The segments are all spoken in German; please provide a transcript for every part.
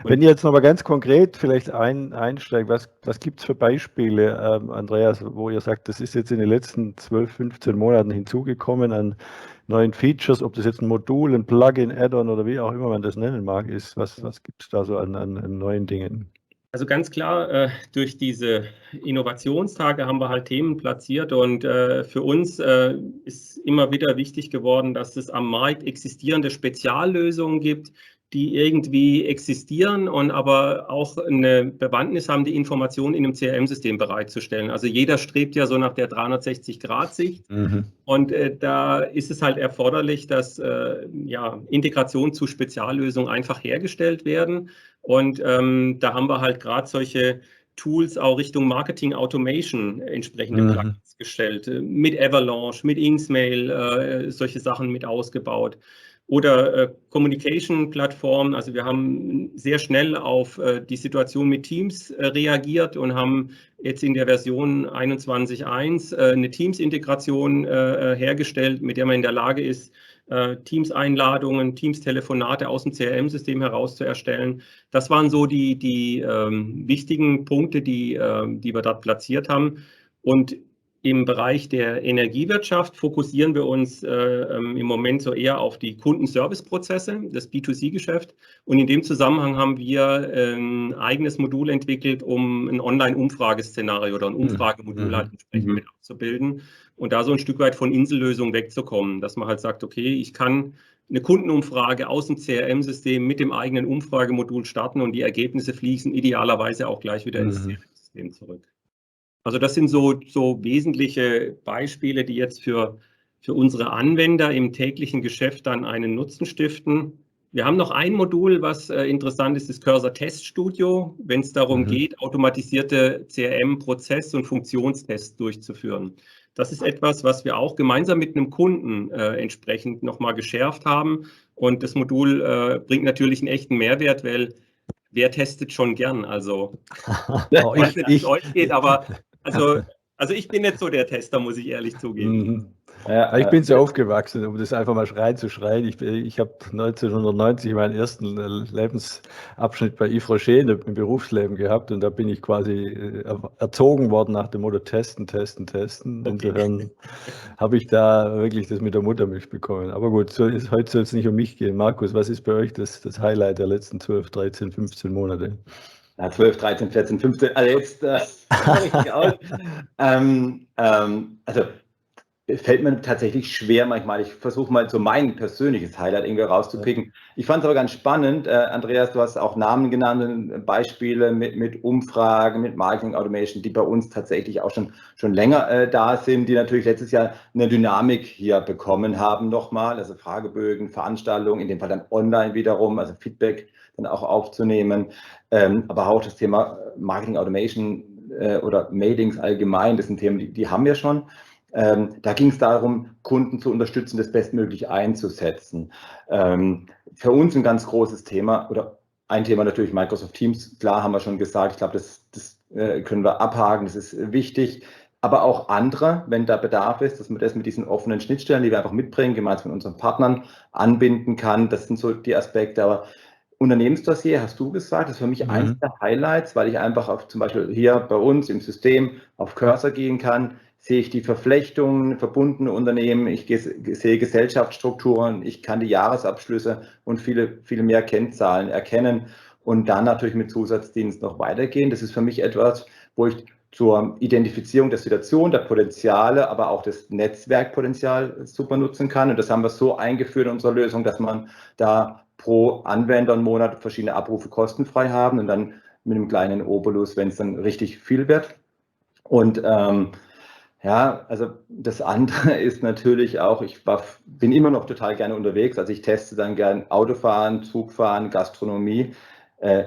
Wenn ihr jetzt noch mal ganz konkret vielleicht einsteigt, was gibt es für Beispiele, Andreas, wo ihr sagt, das ist jetzt in den letzten 12, 15 Monaten hinzugekommen an neuen Features, ob das jetzt ein Modul, ein Plugin, Add-on oder wie auch immer man das nennen mag, ist, was gibt es da so an neuen Dingen? Also ganz klar, durch diese Innovationstage haben wir halt Themen platziert und für uns ist immer wieder wichtig geworden, dass es am Markt existierende Speziallösungen gibt, die irgendwie existieren und aber auch eine Bewandtnis haben, die Informationen in einem CRM-System bereitzustellen. Also jeder strebt ja so nach der 360-Grad-Sicht. Und da ist es halt erforderlich, dass Integration zu Speziallösungen einfach hergestellt werden. Und da haben wir halt gerade solche Tools auch Richtung Marketing Automation entsprechende Plugins gestellt, mit Avalanche, mit Inksmail, solche Sachen mit ausgebaut. Oder Communication-Plattformen. Also wir haben sehr schnell auf die Situation mit Teams reagiert und haben jetzt in der Version 21.1 eine Teams-Integration hergestellt, mit der man in der Lage ist, Teams-Einladungen, Teams-Telefonate aus dem CRM-System heraus zu erstellen. Das waren so die wichtigen Punkte, die wir dort platziert haben. Und im Bereich der Energiewirtschaft fokussieren wir uns im Moment so eher auf die Kundenservice-Prozesse, das B2C-Geschäft. Und in dem Zusammenhang haben wir ein eigenes Modul entwickelt, um ein Online-Umfrageszenario oder ein Umfragemodul halt entsprechend mit abzubilden und da so ein Stück weit von Insellösungen wegzukommen, dass man halt sagt, okay, ich kann eine Kundenumfrage aus dem CRM-System mit dem eigenen Umfragemodul starten und die Ergebnisse fließen idealerweise auch gleich wieder ins CRM-System zurück. Also das sind so wesentliche Beispiele, die jetzt für unsere Anwender im täglichen Geschäft dann einen Nutzen stiften. Wir haben noch ein Modul, was interessant ist, das Cursor Test Studio, wenn es darum geht, automatisierte CRM-Prozess- und Funktionstests durchzuführen. Das ist etwas, was wir auch gemeinsam mit einem Kunden entsprechend nochmal geschärft haben. Und das Modul bringt natürlich einen echten Mehrwert, weil wer testet schon gern? Also, ich weiß nicht, wie es euch geht, aber also ich bin nicht so der Tester, muss ich ehrlich zugeben. Ja, ich bin so aufgewachsen, um das einfach mal reinzuschreien. Ich habe 1990 meinen ersten Lebensabschnitt bei Yves Rocher im Berufsleben gehabt und da bin ich quasi erzogen worden nach dem Motto testen, testen, testen. Okay. Insofern habe ich da wirklich das mit der Muttermilch bekommen. Aber gut, heute soll es nicht um mich gehen. Markus, was ist bei euch das Highlight der letzten 12, 13, 15 Monate? Ja, 12, 13, 14, 15, also jetzt richtig aus. Also fällt mir tatsächlich schwer manchmal. Ich versuche mal so mein persönliches Highlight irgendwie rauszupicken. Ich fand es aber ganz spannend. Andreas, du hast auch Namen genannt, Beispiele mit Umfragen, mit Marketing Automation, die bei uns tatsächlich auch schon länger da sind, die natürlich letztes Jahr eine Dynamik hier bekommen haben nochmal. Also Fragebögen, Veranstaltungen, in dem Fall dann online wiederum, also Feedback dann auch aufzunehmen. Aber auch das Thema Marketing Automation oder Mailings allgemein, das sind Themen, die haben wir schon. Da ging es darum, Kunden zu unterstützen, das bestmöglich einzusetzen. Für uns ein ganz großes Thema oder ein Thema natürlich Microsoft Teams. Klar, haben wir schon gesagt. Ich glaube, das können wir abhaken. Das ist wichtig. Aber auch andere, wenn da Bedarf ist, dass man das mit diesen offenen Schnittstellen, die wir einfach mitbringen, gemeinsam mit unseren Partnern anbinden kann. Das sind so die Aspekte. Aber Unternehmensdossier, hast du gesagt, das ist für mich eins der Highlights, weil ich einfach zum Beispiel hier bei uns im System auf Cursor gehen kann, sehe ich die Verflechtungen, verbundene Unternehmen, ich sehe Gesellschaftsstrukturen, ich kann die Jahresabschlüsse und viele, viele mehr Kennzahlen erkennen und dann natürlich mit Zusatzdienst noch weitergehen. Das ist für mich etwas, wo ich zur Identifizierung der Situation, der Potenziale, aber auch das Netzwerkpotenzial super nutzen kann. Und das haben wir so eingeführt in unserer Lösung, dass man da pro Anwender einen Monat verschiedene Abrufe kostenfrei haben und dann mit einem kleinen Obolus, wenn es dann richtig viel wird. Und ja, also das andere ist natürlich auch, bin immer noch total gerne unterwegs, also ich teste dann gern Autofahren, Zugfahren, Gastronomie,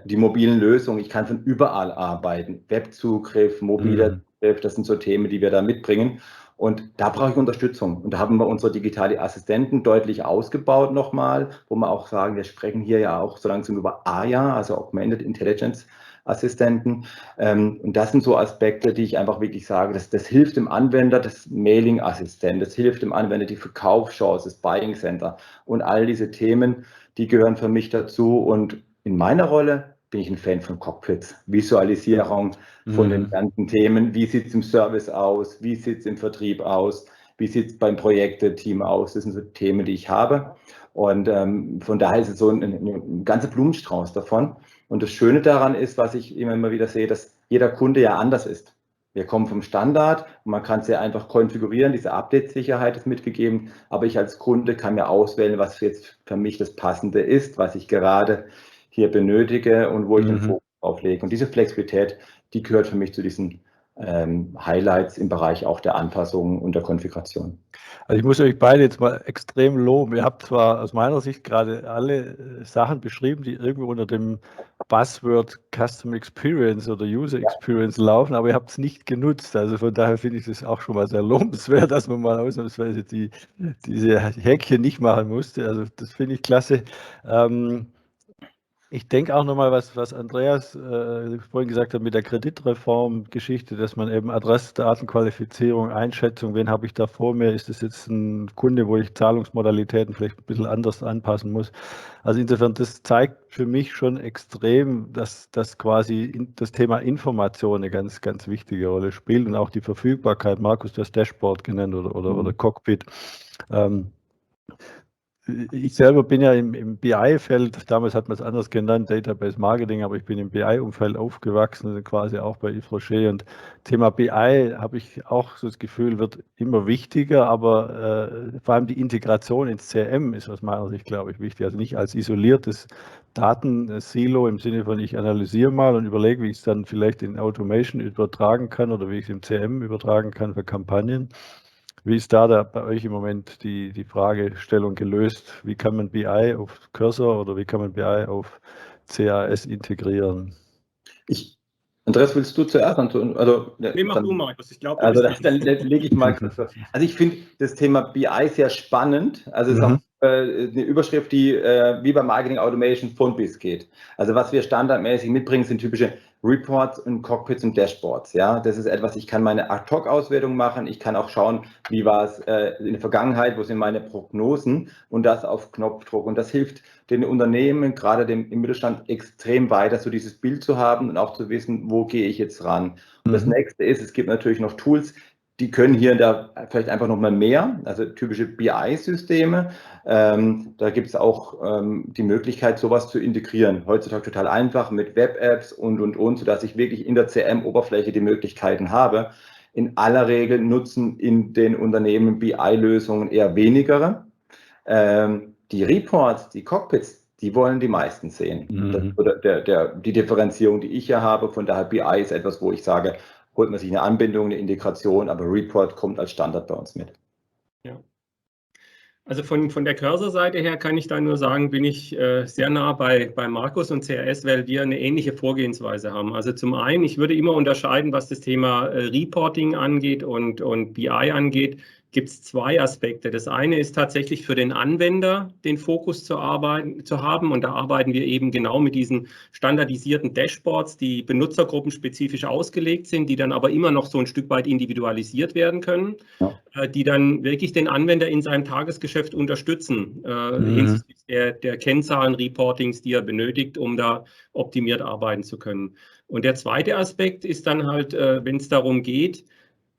die mobilen Lösungen, ich kann von überall arbeiten, Webzugriff, mobiler Zugriff, das sind so Themen, die wir da mitbringen und da brauche ich Unterstützung und da haben wir unsere digitale Assistenten deutlich ausgebaut nochmal, wo wir auch sagen, wir sprechen hier ja auch so langsam über AIA, also Augmented Intelligence Assistenten. Und das sind so Aspekte, die ich einfach wirklich sage, das hilft dem Anwender, das Mailing-Assistent, das hilft dem Anwender, die Verkaufschance, das Buying Center und all diese Themen, die gehören für mich dazu. Und in meiner Rolle bin ich ein Fan von Cockpits, Visualisierung von den ganzen Themen. Wie sieht es im Service aus? Wie sieht es im Vertrieb aus? Wie sieht es beim Projekteteam aus? Das sind so Themen, die ich habe. Und von daher ist es so ein ganzer Blumenstrauß davon. Und das Schöne daran ist, was ich immer wieder sehe, dass jeder Kunde ja anders ist. Wir kommen vom Standard und man kann es ja einfach konfigurieren. Diese Update-Sicherheit ist mitgegeben. Aber ich als Kunde kann mir auswählen, was jetzt für mich das Passende ist, was ich gerade hier benötige und wo ich den Fokus drauf lege. Und diese Flexibilität, die gehört für mich zu diesen Highlights im Bereich auch der Anpassungen und der Konfiguration. Also ich muss euch beide jetzt mal extrem loben. Ihr habt zwar aus meiner Sicht gerade alle Sachen beschrieben, die irgendwo unter dem Buzzword Custom Experience oder User Experience laufen, aber ihr habt es nicht genutzt. Also von daher finde ich das auch schon mal sehr lobenswert, dass man mal ausnahmsweise diese Häkchen nicht machen musste. Also das finde ich klasse. Ich denke auch nochmal, was Andreas vorhin gesagt hat mit der Kreditreform-Geschichte, dass man eben Adressdatenqualifizierung, Einschätzung, wen habe ich da vor mir, ist das jetzt ein Kunde, wo ich Zahlungsmodalitäten vielleicht ein bisschen anders anpassen muss. Also insofern, das zeigt für mich schon extrem, dass quasi das Thema Information eine ganz, ganz wichtige Rolle spielt und auch die Verfügbarkeit. Markus, du hast Dashboard genannt oder Cockpit. Ich selber bin ja im BI-Feld, damals hat man es anders genannt, Database Marketing, aber ich bin im BI-Umfeld aufgewachsen, quasi auch bei Yves Rocher. Und Thema BI habe ich auch so das Gefühl, wird immer wichtiger, aber vor allem die Integration ins CRM ist aus meiner Sicht, glaube ich, wichtig. Also nicht als isoliertes Datensilo im Sinne von, ich analysiere mal und überlege, wie ich es dann vielleicht in Automation übertragen kann oder wie ich es im CRM übertragen kann für Kampagnen. Wie ist da bei euch im Moment die Fragestellung gelöst? Wie kann man BI auf Cursor oder wie kann man BI auf CAS integrieren? Andreas, willst du zuerst? Also, mach du, Markus. Ich glaube, also dann lege ich mal kurz vor. Also ich finde das Thema BI sehr spannend. Also es ist auch eine Überschrift, die wie bei Marketing Automation von bis geht. Also was wir standardmäßig mitbringen, sind typische Reports und Cockpits und Dashboards. Ja, das ist etwas, ich kann meine Ad-Hoc-Auswertung machen. Ich kann auch schauen, wie war es in der Vergangenheit, wo sind meine Prognosen und das auf Knopfdruck. Und das hilft den Unternehmen, gerade im Mittelstand, extrem weiter, so dieses Bild zu haben und auch zu wissen, wo gehe ich jetzt ran. Und das nächste ist, es gibt natürlich noch Tools, die können hier und da vielleicht einfach noch mal mehr, also typische BI-Systeme. Da gibt es auch die Möglichkeit, sowas zu integrieren. Heutzutage total einfach mit Web-Apps und, sodass ich wirklich in der CRM-Oberfläche die Möglichkeiten habe. In aller Regel nutzen in den Unternehmen BI-Lösungen eher wenigere. Die Reports, die Cockpits, die wollen die meisten sehen. Die Differenzierung, die ich hier habe, von daher BI ist etwas, wo ich sage, holt man sich eine Anbindung, eine Integration, aber Report kommt als Standard bei uns mit. Ja. Also von der Cursor-Seite her kann ich da nur sagen, bin ich sehr nah bei Markus und CRS, weil wir eine ähnliche Vorgehensweise haben. Also zum einen, ich würde immer unterscheiden, was das Thema Reporting angeht und BI angeht, gibt es zwei Aspekte. Das eine ist tatsächlich für den Anwender den Fokus zu haben und da arbeiten wir eben genau mit diesen standardisierten Dashboards, die benutzergruppenspezifisch ausgelegt sind, die dann aber immer noch so ein Stück weit individualisiert werden können, die dann wirklich den Anwender in seinem Tagesgeschäft unterstützen, hinsichtlich der Kennzahlen-Reportings, die er benötigt, um da optimiert arbeiten zu können. Und der zweite Aspekt ist dann halt, wenn es darum geht,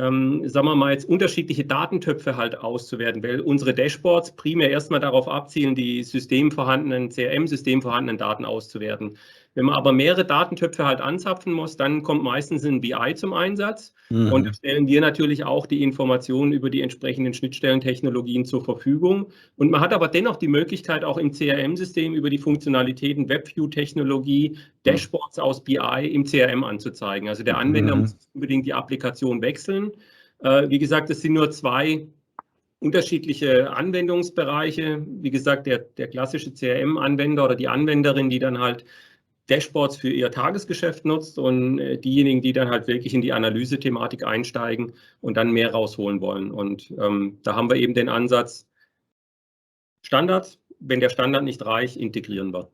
sagen wir mal jetzt unterschiedliche Datentöpfe halt auszuwerten, weil unsere Dashboards primär erstmal darauf abzielen, die CRM-System vorhandenen Daten auszuwerten. Wenn man aber mehrere Datentöpfe halt anzapfen muss, dann kommt meistens ein BI zum Einsatz. Und da stellen wir natürlich auch die Informationen über die entsprechenden Schnittstellentechnologien zur Verfügung. Und man hat aber dennoch die Möglichkeit, auch im CRM-System über die Funktionalitäten WebView-Technologie Dashboards aus BI im CRM anzuzeigen. Also der Anwender muss unbedingt die Applikation wechseln. Wie gesagt, es sind nur zwei unterschiedliche Anwendungsbereiche. Wie gesagt, der klassische CRM-Anwender oder die Anwenderin, die dann halt Dashboards für ihr Tagesgeschäft nutzt und diejenigen, die dann halt wirklich in die Analyse-Thematik einsteigen und dann mehr rausholen wollen. Und da haben wir eben den Ansatz Standards. Wenn der Standard nicht reicht, integrieren wir.